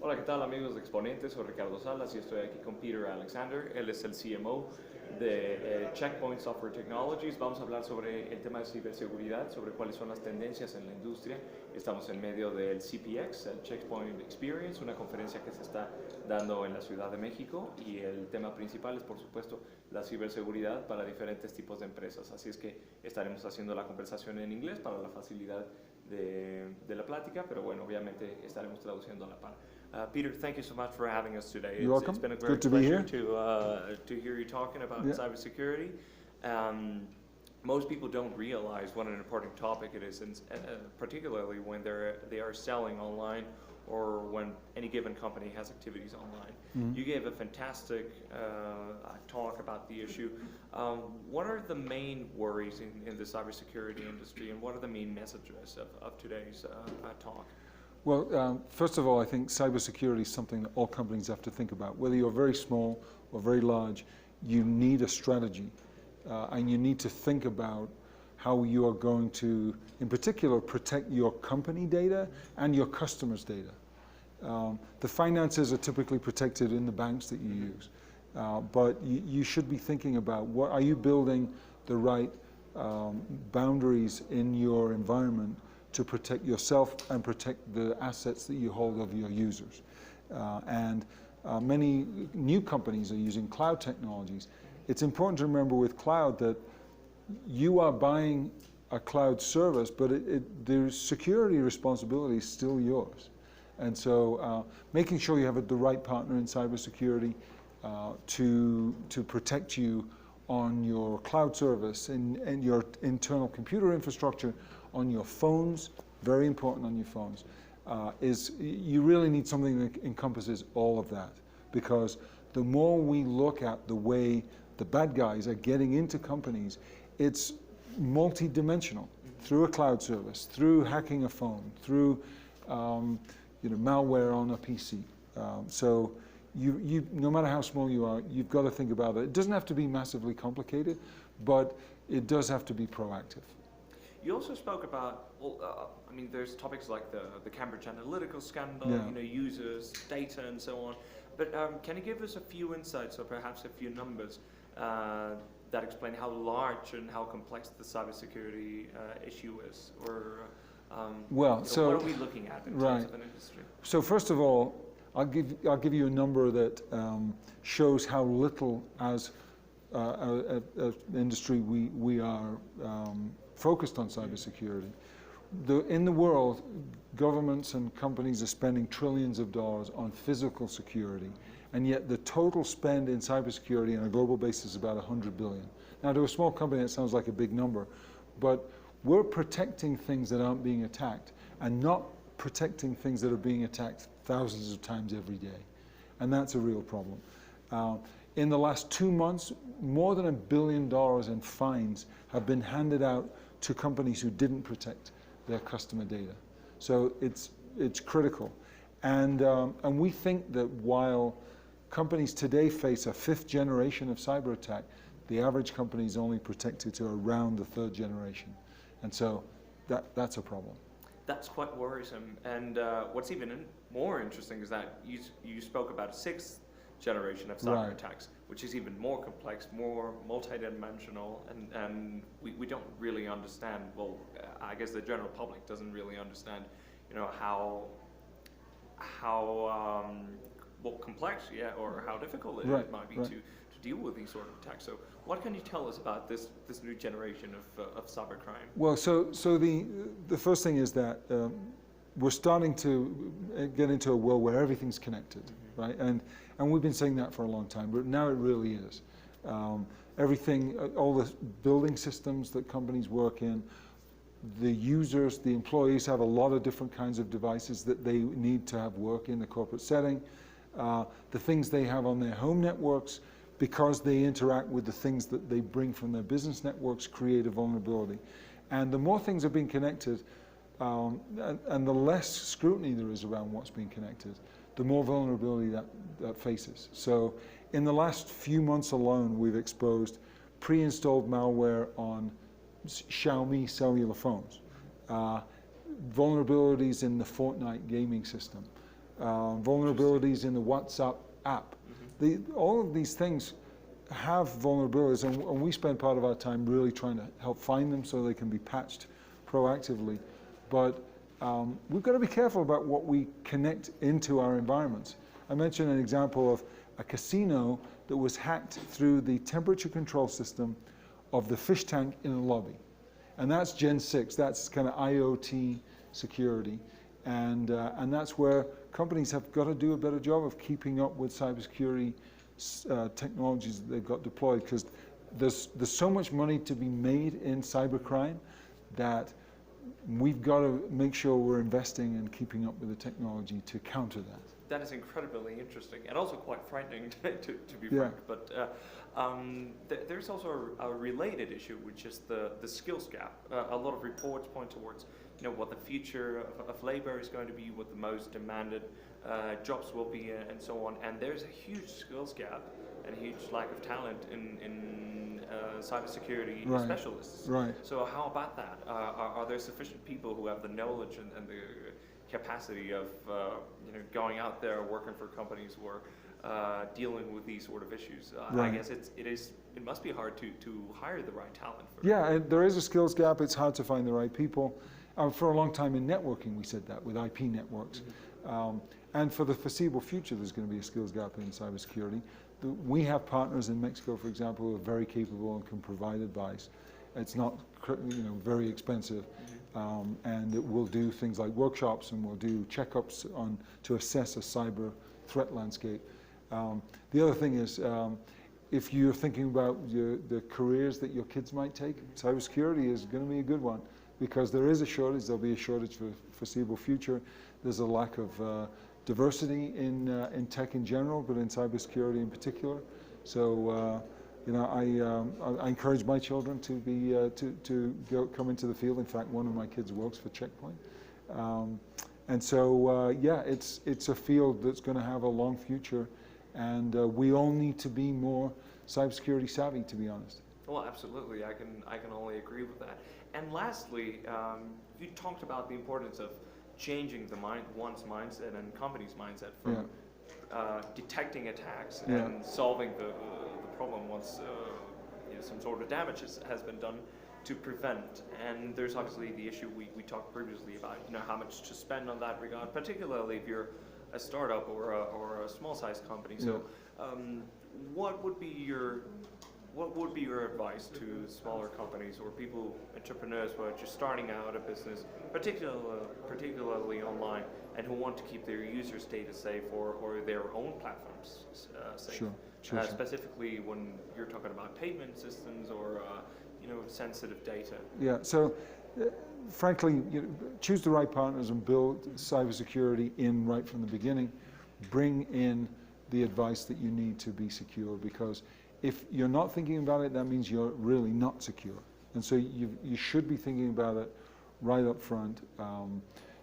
Hola, ¿qué tal amigos de Xponente? Soy Ricardo Salas y estoy aquí con Peter Alexander. Él es el CMO de Checkpoint Software Technologies. Vamos a hablar sobre el tema de ciberseguridad, sobre cuáles son las tendencias en la industria. Estamos en medio del CPX, el Checkpoint Experience, una conferencia que se está dando en la Ciudad de México, y el tema principal es, por supuesto, la ciberseguridad para diferentes tipos de empresas. Así es que estaremos haciendo la conversación en inglés para la facilidad de la plática, pero bueno, obviamente estaremos traduciendo a la par. Peter, thank you so much for having us today. You're welcome. It's been a Good great to be pleasure here. to hear you talking about Yeah. cybersecurity. Most people don't realize what an important topic it is, and particularly when they are selling online or when any given company has activities online. Mm-hmm. You gave a fantastic talk about the issue. What are the main worries in the cybersecurity industry, and what are the main messages of today's talk? Well, first of all, I think cybersecurity is something that all companies have to think about. Whether you're very small or very large, you need a strategy, and you need to think about how you are going to, in particular, protect your company data and your customers' data. The finances are typically protected in the banks that you use, but you should be thinking about are you building the right boundaries in your environment to protect yourself and protect the assets that you hold of your users. Many new companies are using cloud technologies. It's important to remember with cloud that you are buying a cloud service, but the security responsibility is still yours. And so making sure you have the right partner in cybersecurity to protect you on your cloud service and your internal computer infrastructure, on your phones, very important on your phones, you really need something that encompasses all of that. Because the more we look at the way the bad guys are getting into companies, it's multi-dimensional, through a cloud service, through hacking a phone, through malware on a PC. So you no matter how small you are, you've got to think about it. It doesn't have to be massively complicated, but it does have to be proactive. You also spoke about, there's topics like the Cambridge Analytica scandal, Yeah. Users, data, and so on. But can you give us a few insights, or perhaps a few numbers, that explain how large and how complex the cybersecurity issue is? Or what are we looking at in terms of an industry? So first of all, I'll give you a number that shows how little as an industry we are focused on cybersecurity. In the world, governments and companies are spending trillions of dollars on physical security, and yet the total spend in cybersecurity on a global basis is about 100 billion. Now, to a small company, that sounds like a big number, but we're protecting things that aren't being attacked and not protecting things that are being attacked thousands of times every day, and that's a real problem. In the last 2 months, more than $1 billion in fines have been handed out to companies who didn't protect their customer data. So it's critical. And we think that while companies today face a 5th generation of cyber attack, the average company is only protected to around the 3rd generation. And so that's a problem. That's quite worrisome. And what's even more interesting is that you spoke about a 6th generation of cyber attacks, which is even more complex, more multidimensional, and we don't really understand. Well, I guess the general public doesn't really understand, how complex, or how difficult it might be to deal with these sort of attacks. So, what can you tell us about this new generation of cybercrime? Well, so the first thing is that we're starting to get into a world where everything's connected, right? And we've been saying that for a long time, but now it really is. Everything, all the building systems that companies work in, the users, the employees have a lot of different kinds of devices that they need to have work in the corporate setting. The things they have on their home networks, because they interact with the things that they bring from their business networks, create a vulnerability. And the more things are being connected, and the less scrutiny there is around what's being connected, the more vulnerability that faces. So in the last few months alone, we've exposed pre-installed malware on Xiaomi cellular phones, vulnerabilities in the Fortnite gaming system, vulnerabilities in the WhatsApp app. All of these things have vulnerabilities, and we spend part of our time really trying to help find them so they can be patched proactively. But we've got to be careful about what we connect into our environments. I mentioned an example of a casino that was hacked through the temperature control system of the fish tank in the lobby. And that's Gen 6, that's kind of IoT security. And that's where companies have got to do a better job of keeping up with cybersecurity technologies that they've got deployed, because there's so much money to be made in cybercrime that we've got to make sure we're investing and keeping up with the technology to counter that. That is incredibly interesting and also quite frightening, to be frank. But there's also a related issue, which is the skills gap. A lot of reports point towards what the future of labor is going to be, what the most demanded jobs will be, and so on. And there's a huge skills gap and a huge lack of talent in cybersecurity specialists. Right. So how about that? Are there sufficient people who have the knowledge and the capacity of going out there working for companies who are dealing with these sort of issues? I guess it must be hard to hire the right talent. There is a skills gap. It's hard to find the right people. For a long time in networking, we said that with IP networks. And for the foreseeable future, there's going to be a skills gap in cybersecurity. We have partners in Mexico, for example, who are very capable and can provide advice. It's not very expensive. And it will do things like workshops, and we'll do checkups to assess a cyber threat landscape. The other thing is, if you're thinking about the careers that your kids might take, cybersecurity is going to be a good one, because there is a shortage. There'll be a shortage for the foreseeable future. There's a lack of diversity in tech in general, but in cybersecurity in particular. So I encourage my children to be come into the field. In fact, one of my kids works for Checkpoint, and so it's a field that's going to have a long future, and we all need to be more cybersecurity savvy, to be honest. Well, absolutely. I can only agree with that. And lastly, you talked about the importance of changing one's mindset and company's mindset from detecting attacks and solving the problem once some sort of damage has been done, to prevent. And there's obviously the issue we talked previously about, how much to spend on that regard, particularly if you're a startup or a small-sized company. So, what would be your advice to smaller companies or entrepreneurs who are just starting out a business, particularly online, and who want to keep their users' data safe or their own platforms safe? Sure. Specifically when you're talking about payment systems or sensitive data. Yeah. So, frankly, choose the right partners and build cybersecurity in right from the beginning. Bring in the advice that you need to be secure, because if you're not thinking about it, that means you're really not secure. And so you should be thinking about it right up front.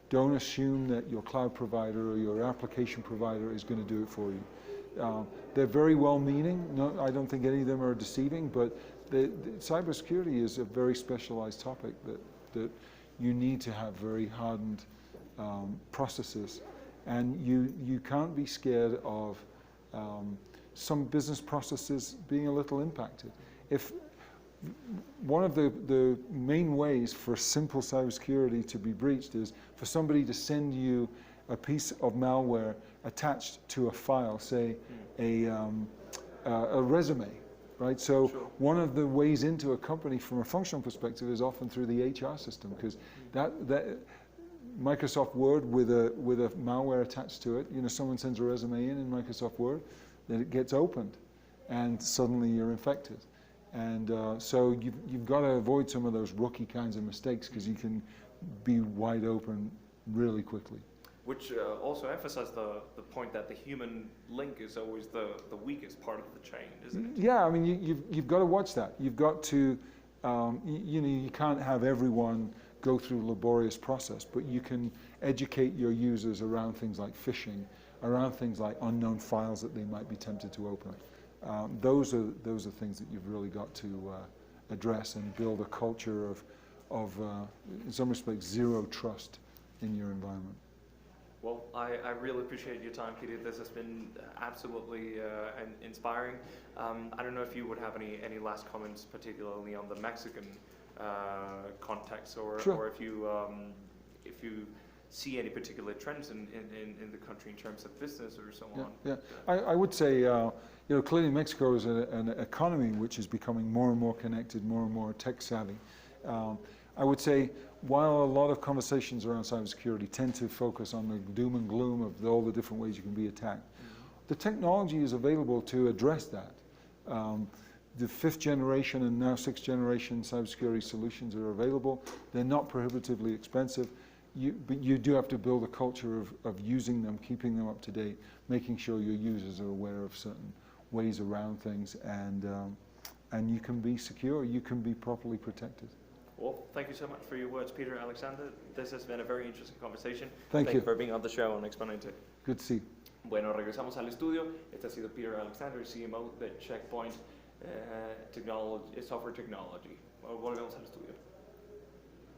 Don't assume that your cloud provider or your application provider is going to do it for you. They're very well-meaning. No, I don't think any of them are deceiving, but the cybersecurity is a very specialized topic that you need to have very hardened processes. And you can't be scared of some business processes being a little impacted. If one of the main ways for simple cybersecurity to be breached is for somebody to send you a piece of malware attached to a file, say a resume, right? So one of the ways into a company from a functional perspective is often through the HR system, because that Microsoft Word with a malware attached to it, someone sends a resume in Microsoft Word, then it gets opened, and suddenly you're infected. And so you've got to avoid some of those rookie kinds of mistakes, because you can be wide open really quickly. Which also emphasizes the point that the human link is always the weakest part of the chain, isn't it? Yeah, I mean, you've got to watch that. You've got to, you can't have everyone go through a laborious process, but you can educate your users around things like phishing, around things like unknown files that they might be tempted to open. Those are things that you've really got to address and build a culture of in some respects, zero trust in your environment. Well, I really appreciate your time, Peter. This has been absolutely inspiring. I don't know if you would have any last comments, particularly on the Mexican context, or Sure. or if you see any particular trends in the country in terms of business or so on. Yeah. I would say, clearly Mexico is an economy which is becoming more and more connected, more and more tech savvy. I would say, while a lot of conversations around cybersecurity tend to focus on the doom and gloom of all the different ways you can be attacked, the technology is available to address that. The 5th generation and now 6th generation cybersecurity solutions are available. They're not prohibitively expensive, but you do have to build a culture of using them, keeping them up to date, making sure your users are aware of certain ways around things, and you can be secure, you can be properly protected. Well, thank you so much for your words, Peter, Alexander. This has been a very interesting conversation. Thank you for being on the show on Xponente. Good to see you. Bueno, regresamos al estudio. Este ha sido Peter Alexander, CMO de Checkpoint Software Technology. Volvemos al estudio.